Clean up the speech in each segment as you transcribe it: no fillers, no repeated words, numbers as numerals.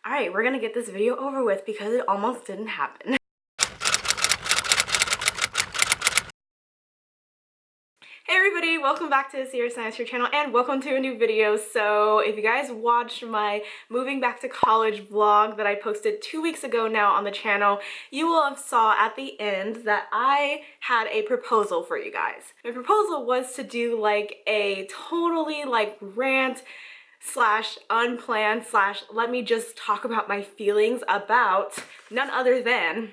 Alright, we're gonna get this video over with because it almost didn't happen. Hey everybody, welcome back to the Serious Science channel and welcome to a new video. So if you guys watched my moving back to college vlog that I posted 2 weeks ago now on the channel, you will have saw at the end that I had a proposal for you guys. My proposal was to do like a totally like rant slash unplanned slash let me just talk about my feelings about none other than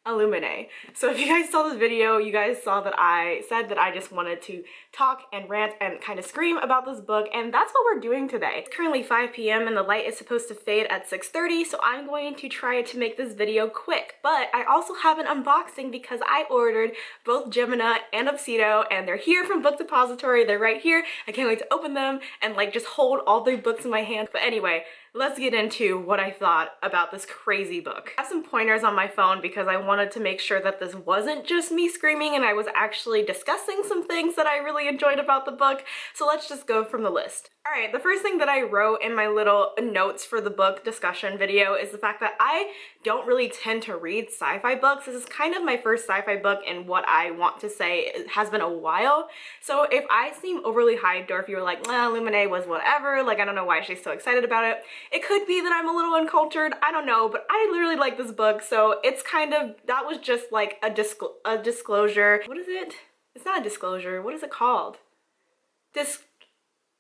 Illuminae. So if you guys saw this video, you guys saw that I said that I just wanted to talk and rant and kind of scream about this book, and that's what we're doing today. It's currently 5 p.m. and the light is supposed to fade at 6:30, so I'm going to try to make this video quick. But I also have an unboxing because I ordered both Gemina and Obsido, and they're here from Book Depository. They're right here. I can't wait to open them and like just hold all the books in my hand. But anyway, let's get into what I thought about this crazy book. I have some pointers on my phone because I wanted to make sure that this wasn't just me screaming and I was actually discussing some things that I really enjoyed about the book. So let's just go from the list. Alright, the first thing that I wrote in my little notes for the book discussion video is the fact that I don't really tend to read sci-fi books. This is kind of my first sci-fi book, and what I want to say it has been a while. So if I seem overly hyped, or if you're like, well, Illuminae was whatever, like I don't know why she's so excited about it, it could be that I'm a little uncultured, I don't know, but I literally like this book, so it's kind of, that was just like a disclosure. What is it? It's not a disclosure, what is it called?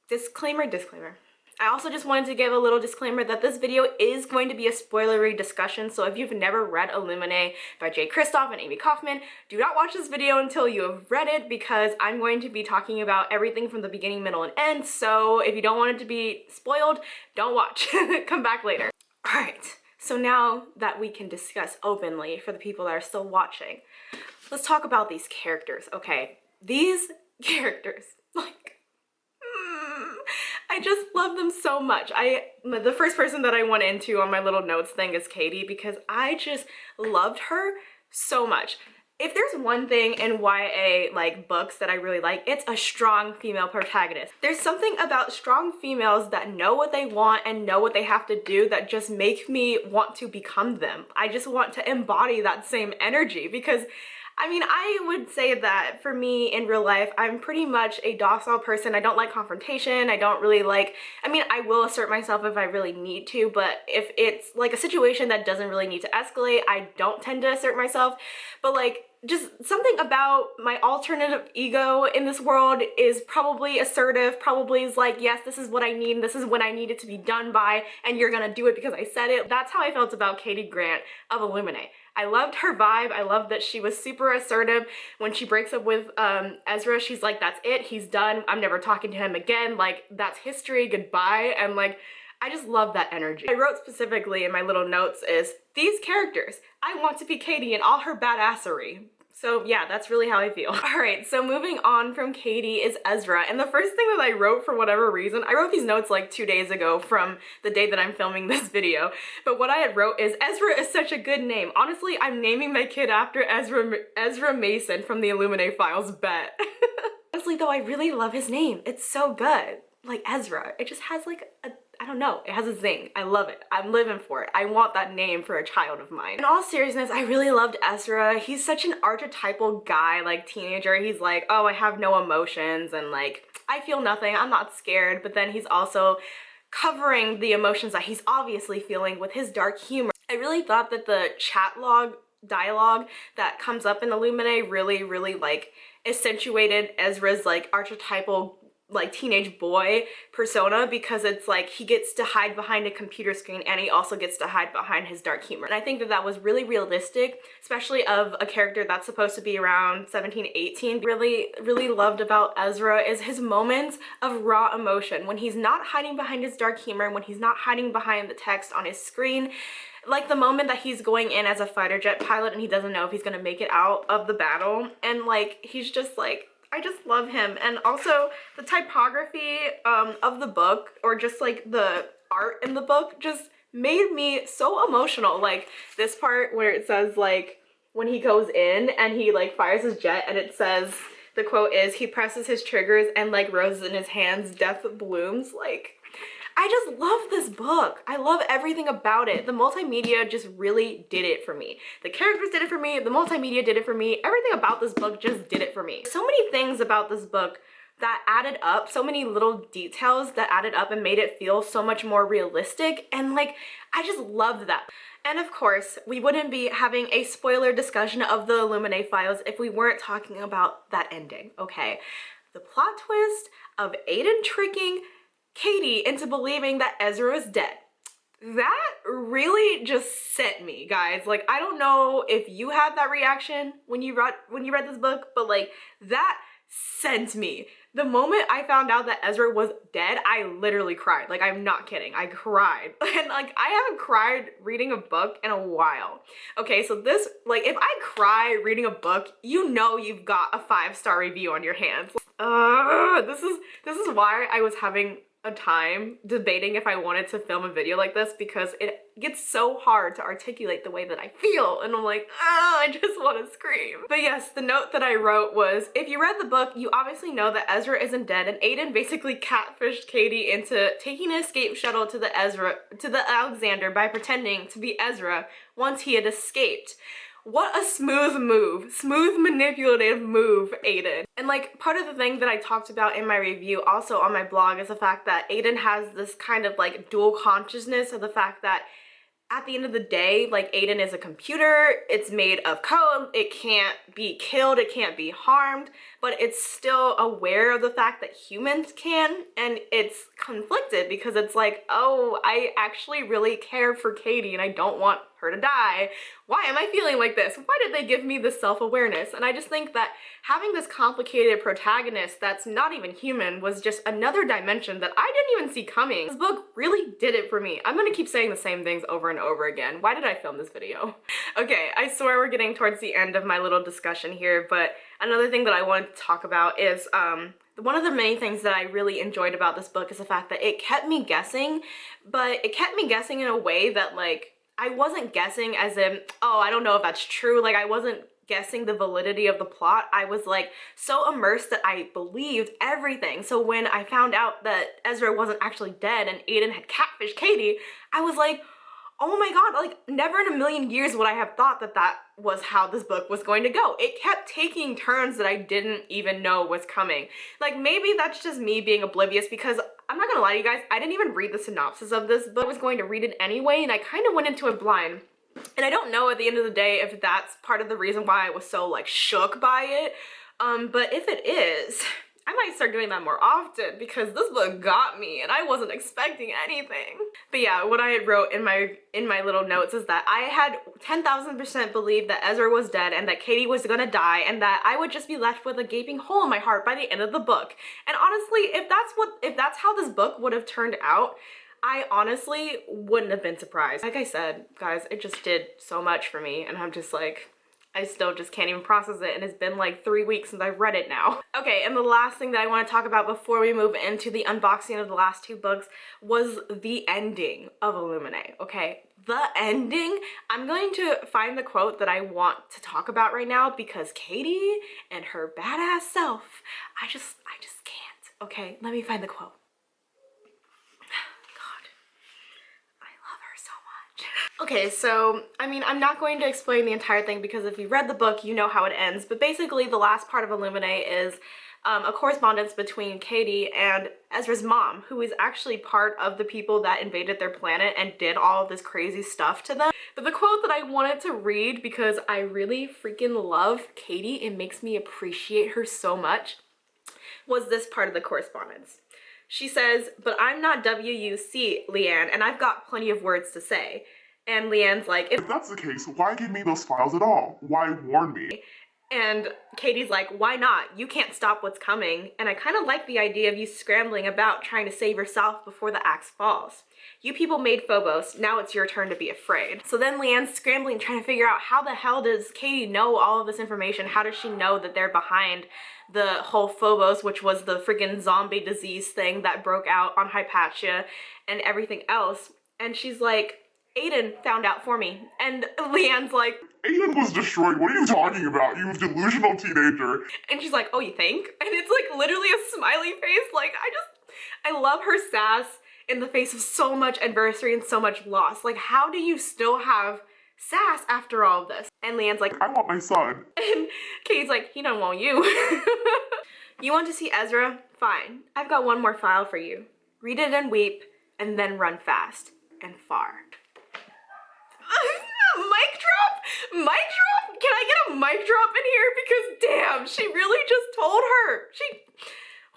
Disclaimer. I also just wanted to give a little disclaimer that this video is going to be a spoilery discussion, so if you've never read Illuminae by Jay Kristoff and Amy Kaufman, do not watch this video until you have read it, because I'm going to be talking about everything from the beginning, middle, and end, so if you don't want it to be spoiled, don't watch. Come back later. Alright, so now that we can discuss openly for the people that are still watching, let's talk about these characters, okay? These characters, like, I just love them so much. The first person that I went into on my little notes thing is Katie, because I just loved her so much. If there's one thing in YA like books that I really like, it's a strong female protagonist. There's something about strong females that know what they want and know what they have to do that just make me want to become them. I just want to embody that same energy, because I mean, I would say that for me in real life, I'm pretty much a docile person. I don't like confrontation. I don't really like, I mean, I will assert myself if I really need to, but if it's like a situation that doesn't really need to escalate, I don't tend to assert myself. But like, just something about my alternative ego in this world is probably assertive, probably is like, yes, this is what I need, and this is when I need it to be done by, and you're gonna do it because I said it. That's how I felt about Katie Grant of Illuminae. I loved her vibe. I loved that she was super assertive. When she breaks up with Ezra, she's like, that's it, he's done, I'm never talking to him again, like, that's history, goodbye. And like, I just love that energy. I wrote specifically in my little notes is, these characters, I want to be Katie in all her badassery. So yeah, that's really how I feel. Alright, so moving on from Katie is Ezra, and the first thing that I wrote for whatever reason, I wrote these notes like 2 days ago from the day that I'm filming this video, but what I had wrote is, Ezra is such a good name. Honestly, I'm naming my kid after Ezra Mason from the Illuminae files, bet. Honestly though, I really love his name. It's so good. Like Ezra, it just has like a, I don't know, it has a zing. I love it. I'm living for it. I want that name for a child of mine. In all seriousness, I really loved Ezra. He's such an archetypal guy, like teenager. He's like, oh, I have no emotions, and like, I feel nothing, I'm not scared, but then he's also covering the emotions that he's obviously feeling with his dark humor. I really thought that the chat log dialogue that comes up in Illuminae really like accentuated Ezra's like archetypal like teenage boy persona, because it's like he gets to hide behind a computer screen and he also gets to hide behind his dark humor. And I think that that was really realistic, especially of a character that's supposed to be around 17, 18. Really loved about Ezra is his moments of raw emotion when he's not hiding behind his dark humor, when he's not hiding behind the text on his screen. Like the moment that he's going in as a fighter jet pilot and he doesn't know if he's gonna make it out of the battle, and like he's just like, I just love him. And also the typography of the book, or just like the art in the book, just made me so emotional. Like this part where it says like when he goes in and he like fires his jet, and it says, the quote is, he presses his triggers and like roses in his hands, death blooms. Like, I just love this book. I love everything about it. The multimedia just really did it for me. The characters did it for me. The multimedia did it for me. Everything about this book just did it for me. So many things about this book that added up, so many little details that added up and made it feel so much more realistic, and like, I just loved that. And of course, we wouldn't be having a spoiler discussion of the Illuminae files if we weren't talking about that ending, okay? The plot twist of Aiden tricking Katie into believing that Ezra is dead. That really just sent me, guys. Like, I don't know if you had that reaction when you read this book, but like, that sent me. The moment I found out that Ezra was dead, I literally cried. Like, I'm not kidding. I cried. And like, I haven't cried reading a book in a while. Okay, so this, like, if I cry reading a book, you know you've got a 5-star review on your hands. This is why I was having a time debating if I wanted to film a video like this, because it gets so hard to articulate the way that I feel, and I'm like, I just want to scream. But yes, the note that I wrote was, if you read the book, you obviously know that Ezra isn't dead, and Aiden basically catfished Katie into taking an escape shuttle to the Alexander by pretending to be Ezra once he had escaped. What a smooth move, smooth manipulative move, Aiden. And like, part of the thing that I talked about in my review also on my blog is the fact that Aiden has this kind of like dual consciousness of the fact that at the end of the day, like, Aiden is a computer, it's made of code, it can't be killed, it can't be harmed, but it's still aware of the fact that humans can, and it's conflicted because it's like, oh, I actually really care for Katie and I don't want her to die. Why am I feeling like this? Why did they give me this self-awareness? And I just think that having this complicated protagonist that's not even human was just another dimension that I didn't even see coming. This book really did it for me. I'm gonna keep saying the same things over and over again. Why did I film this video? Okay, I swear we're getting towards the end of my little discussion here, but another thing that I wanted to talk about is one of the many things that I really enjoyed about this book is the fact that it kept me guessing, but it kept me guessing in a way that, like, I wasn't guessing as in, oh, I don't know if that's true. Like, I wasn't guessing the validity of the plot. I was like so immersed that I believed everything. So when I found out that Ezra wasn't actually dead and Aiden had catfished Katie, I was like, oh my god, like, never in a million years would I have thought that that was how this book was going to go. It kept taking turns that I didn't even know was coming. Like, maybe that's just me being oblivious, because I'm not gonna lie to you guys, I didn't even read the synopsis of this book. I was going to read it anyway, and I kind of went into it blind. And I don't know at the end of the day if that's part of the reason why I was so, like, shook by it. But if it is, I might start doing that more often, because this book got me and I wasn't expecting anything. But yeah, what I wrote in my little notes is that I had 10,000% believed that Ezra was dead and that Katie was gonna die, and that I would just be left with a gaping hole in my heart by the end of the book. And honestly, if that's how this book would have turned out, I honestly wouldn't have been surprised. Like I said, guys, it just did so much for me, and I'm just like, I still just can't even process it, and it's been like 3 weeks since I've read it now. Okay, and the last thing that I want to talk about before we move into the unboxing of the last 2 books was the ending of Illuminae, okay? The ending, I'm going to find the quote that I want to talk about right now, because Katie and her badass self, I just can't, okay? Let me find the quote. Okay, so, I mean, I'm not going to explain the entire thing, because if you read the book, you know how it ends, but basically the last part of Illuminae is a correspondence between Katie and Ezra's mom, who is actually part of the people that invaded their planet and did all of this crazy stuff to them. But the quote that I wanted to read, because I really freaking love Katie, it makes me appreciate her so much, was this part of the correspondence. She says, "But I'm not WUC, Leanne, and I've got plenty of words to say." And Leanne's like, if that's the case, why give me those files at all? Why warn me? And Katie's like, why not? You can't stop what's coming. And I kind of like the idea of you scrambling about trying to save yourself before the axe falls. You people made Phobos, now it's your turn to be afraid. So then Leanne's scrambling, trying to figure out, how the hell does Katie know all of this information? How does she know that they're behind the whole Phobos, which was the freaking zombie disease thing that broke out on Hypatia and everything else? And she's like, Aiden found out for me. And Leanne's like, Aiden was destroyed. What are you talking about? You delusional teenager. And she's like, oh, you think? And it's like literally a smiley face. Like, I love her sass. in the face of so much adversity and so much loss. Like, how do you still have sass after all of this? And Leanne's like, I want my son. and Katie's like, he don't want you. You want to see Ezra? Fine. I've got one more file for you. Read it and weep, and then run fast and far. Mic drop? Mic drop? Can I get a mic drop in here? Because damn, she really just told her.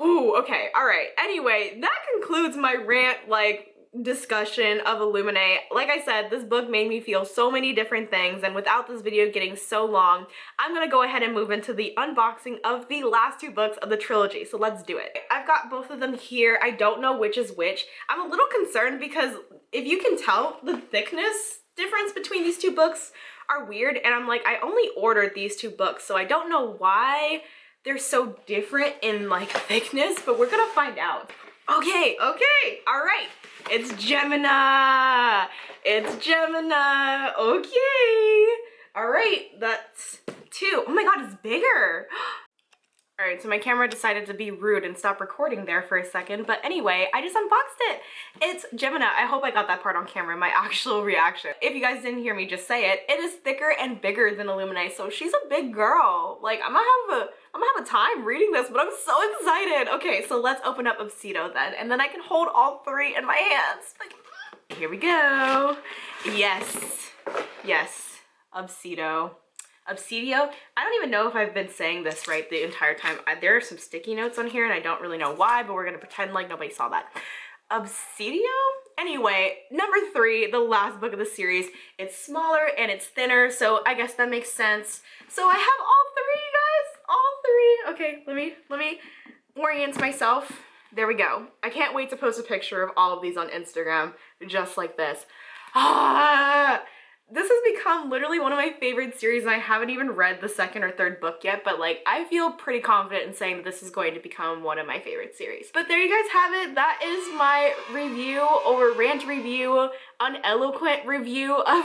Ooh, okay, all right. Anyway, that concludes my rant, like, discussion of Illuminae. Like I said, this book made me feel so many different things, and without this video getting so long, I'm gonna go ahead and move into the unboxing of the last 2 books of the trilogy, so let's do it. I've got both of them here. I don't know which is which. I'm a little concerned because if you can tell, the thickness difference between these 2 books are weird, and I'm like, I only ordered these 2 books, so I don't know why they're so different in like thickness, but we're gonna find out. Okay, all right. It's Gemini. It's Gemini. Okay. All right, that's 2. Oh my God, it's bigger. All right, so my camera decided to be rude and stop recording there for a second, but anyway, I just unboxed it. It's Gemini. I hope I got that part on camera, my actual reaction. If you guys didn't hear me just say it, it is thicker and bigger than Illuminae, so she's a big girl. Like, I'm gonna have a time reading this, but I'm so excited. Okay, so let's open up Obsido then, and then I can hold all 3 in my hands. Like, here we go. Yes, Obsido. Obsidio. I don't even know if I've been saying this right the entire time. There are some sticky notes on here and I don't really know why, but we're gonna pretend like nobody saw that. Obsidio? Anyway, number 3, the last book of the series. It's smaller and it's thinner, so I guess that makes sense. So I have all 3, guys, all 3. Okay, let me orient myself. There we go. I can't wait to post a picture of all of these on Instagram, just like this. This has become literally one of my favorite series, and I haven't even read the 2nd or 3rd book yet, but like, I feel pretty confident in saying that this is going to become one of my favorite series. But there you guys have it. That is my review, or rant review, uneloquent review of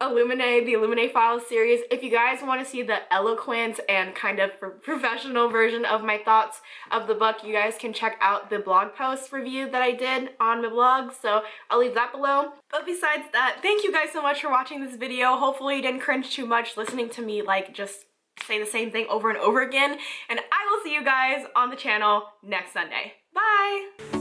Illuminae, the Illuminae Files series. If you guys want to see the eloquent and kind of professional version of my thoughts of the book, you guys can check out the blog post review that I did on my blog, so I'll leave that below. But besides that, thank you guys so much for watching this video. Hopefully you didn't cringe too much listening to me like just say the same thing over and over again, and I will see you guys on the channel next Sunday. Bye!